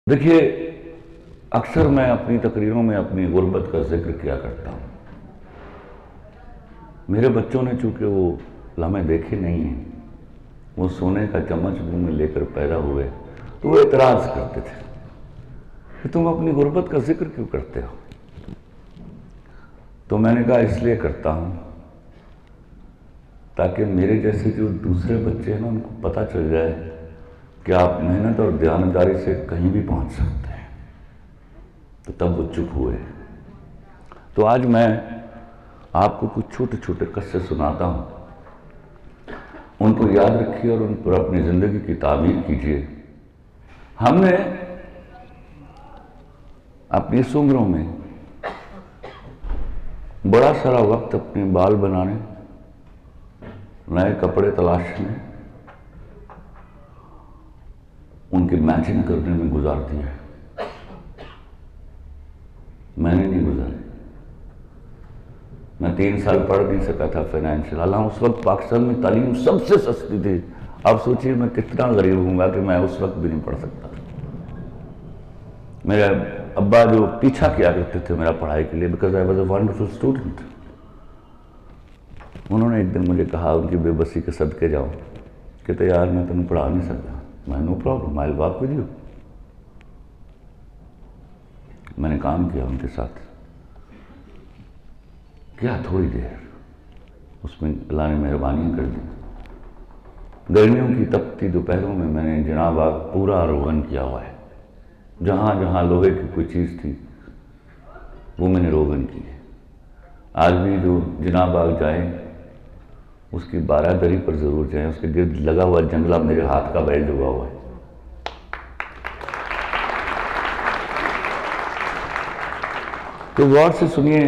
دیکھیے، اکثر میں اپنی تقریروں میں اپنی غربت کا ذکر کیا کرتا ہوں۔ میرے بچوں نے چونکہ وہ لمحے دیکھے نہیں ہیں، وہ سونے کا چمچ منہ میں لے کر پیدا ہوئے، تو وہ اعتراض کرتے تھے کہ تم اپنی غربت کا ذکر کیوں کرتے ہو؟ تو میں نے کہا اس لیے کرتا ہوں تاکہ میرے جیسے جو دوسرے بچے ہیں نا، ان کو پتہ چل جائے کہ آپ محنت اور دیانتداری سے کہیں بھی پہنچ سکتے ہیں۔ تو تب وہ چپ ہوئے۔ تو آج میں آپ کو کچھ چھوٹے چھوٹے قصے سناتا ہوں، ان کو یاد رکھیے اور ان پر اپنی زندگی کی تعمیر کیجیے۔ ہم نے اپنی اس عمروں میں بڑا سارا وقت اپنے بال بنانے، نئے کپڑے تلاشنے، ان کی میچنگ کرنے میں گزار دیا ہے۔ میں نے نہیں گزارے۔ میں 3 سال پڑھ نہیں سکا تھا فائنینشیل، حالانکہ اس وقت پاکستان میں تعلیم سب سے سستی تھی۔ اب سوچیے میں کتنا غریب ہوں گا کہ میں اس وقت بھی نہیں پڑھ سکتا تھا۔ میرے ابا جو پیچھا کیا کرتے تھے میرا پڑھائی کے لیے، because I was a wonderful student, انہوں نے ایک دن مجھے کہا، ان کی بے بسی کے صدقے جاؤ، کہتے یار میں تمہیں پڑھا نہیں سکتا۔ میں no problem, I will work with you. میں نے کام کیا ان کے ساتھ، کیا تھوڑی دیر، اس میں اللہ نے مہربانیاں کر دی۔ گرمیوں کی تپتی دوپہروں میں نے جناب باغ پورا روغن کیا ہوا ہے۔ جہاں جہاں لوہے کی کوئی چیز تھی وہ میں نے روغن کی ہے۔ آج بھی جو جناب باغ جائیں، اس کی 12 دری پر ضرور جائیں، اس کے گرد لگا ہوا جنگلہ میرے ہاتھ کا بیلٹ ہوا ہوا ہے۔ تو غور سے سنیے،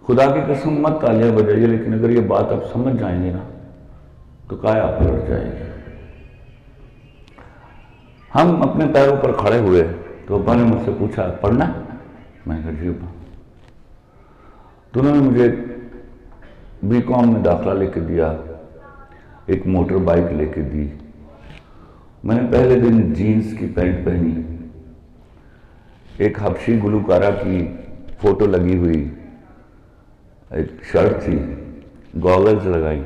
خدا کی قسم مت تالیاں بجائیے، لیکن اگر یہ بات آپ سمجھ جائیں گے نا تو کایا پلٹ جائے گی۔ ہم اپنے پیروں پر کھڑے ہوئے تو ابا نے مجھ سے پوچھا پڑھنا؟ میں نے کہا جی ابا۔ تو انہوں نے مجھے بی کام میں داخلہ لے کے دیا، ایک موٹر بائک لے کے دی۔ میں نے پہلے دن جینز کی پینٹ پہنی، ایک حبشی گلوکارہ کی فوٹو لگی ہوئی ایک شرٹ تھی، گوگلز لگائی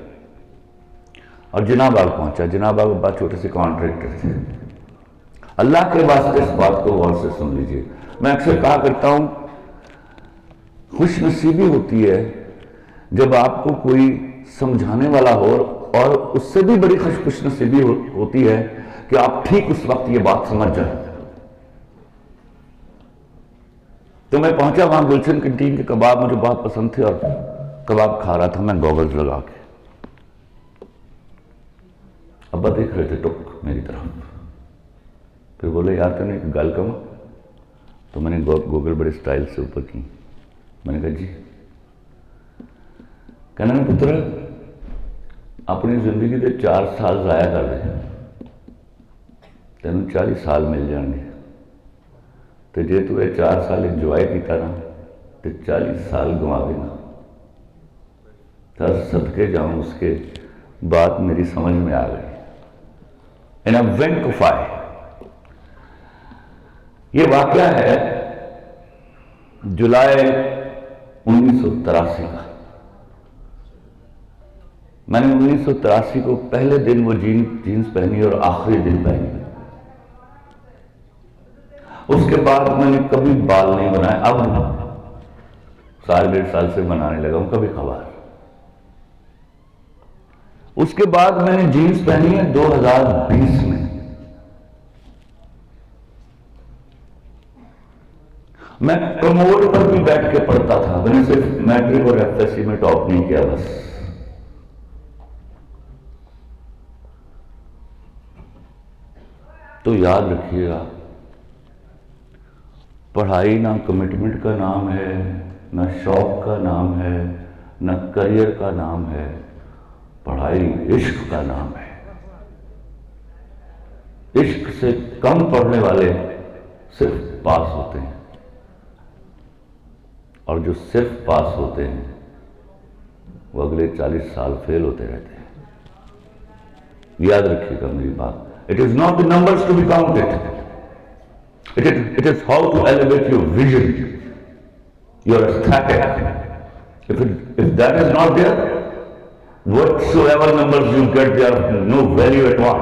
اور جناب باغ پہنچا۔ جناب باغ ابا چھوٹے سے کانٹریکٹر تھے۔ اللہ کے واسطے اس بات کو غور سے سن لیجئے۔ میں اکثر کہا کرتا ہوں، خوش نصیبی ہوتی ہے جب آپ کو کوئی سمجھانے والا ہو، اور اس سے بھی بڑی خوش نصیبی ہوتی ہے کہ آپ ٹھیک اس وقت یہ بات سمجھ جائیں۔ تو میں پہنچا وہاں، گلشن کنٹین کے کباب مجھے بہت پسند تھے اور کباب کھا رہا تھا میں گوگلز لگا کے۔ ابا دیکھ رہے تھے ٹک میری طرف، پھر بولے یار تو نے ایک گل کہوں؟ تو میں نے گوگل بڑے سٹائل سے اوپر کی۔ میں نے کہا جی۔ کہنا نا پتر، اپنی زندگی کے 4 سال ضائع کر دے، تینوں 40 سال مل جان گے، تو جے تو یہ 4 سال انجوائے کیتا نا تو 40 سال گوا دینا۔ تو صدقے جاؤں اس کے بات میری سمجھ میں آ گئی۔ In a wink of eye۔ یہ واقعہ ہے جولائی 1983 کا۔ میں نے 1983 کو پہلے دن وہ جینز پہنی اور آخری دن پہنی۔ اس کے بعد میں نے کبھی بال نہیں بنائے، اب 1.5 سال سے بنانے لگا ہوں، کبھی خبر۔ اس کے بعد میں نے جینز پہنی ہے 2020 میں۔ میں کموڈ پر بھی بیٹھ کے پڑھتا تھا، میں نے صرف میٹرک اور ایف ایس سی میں ٹاپ نہیں کیا بس۔ تو یاد رکھیے گا، پڑھائی نہ کمٹمنٹ کا نام ہے، نہ شوق کا نام ہے، نہ کریئر کا نام ہے، پڑھائی عشق کا نام ہے۔ عشق سے کم پڑھنے والے صرف پاس ہوتے ہیں، اور جو صرف پاس ہوتے ہیں وہ اگلے 40 سال فیل ہوتے رہتے ہیں۔ یاد رکھیے گا میری بات۔ It is not the numbers to be counted. It is how to elevate your vision, your aesthetic. If that is not there, whatsoever numbers you get, they are no value at all.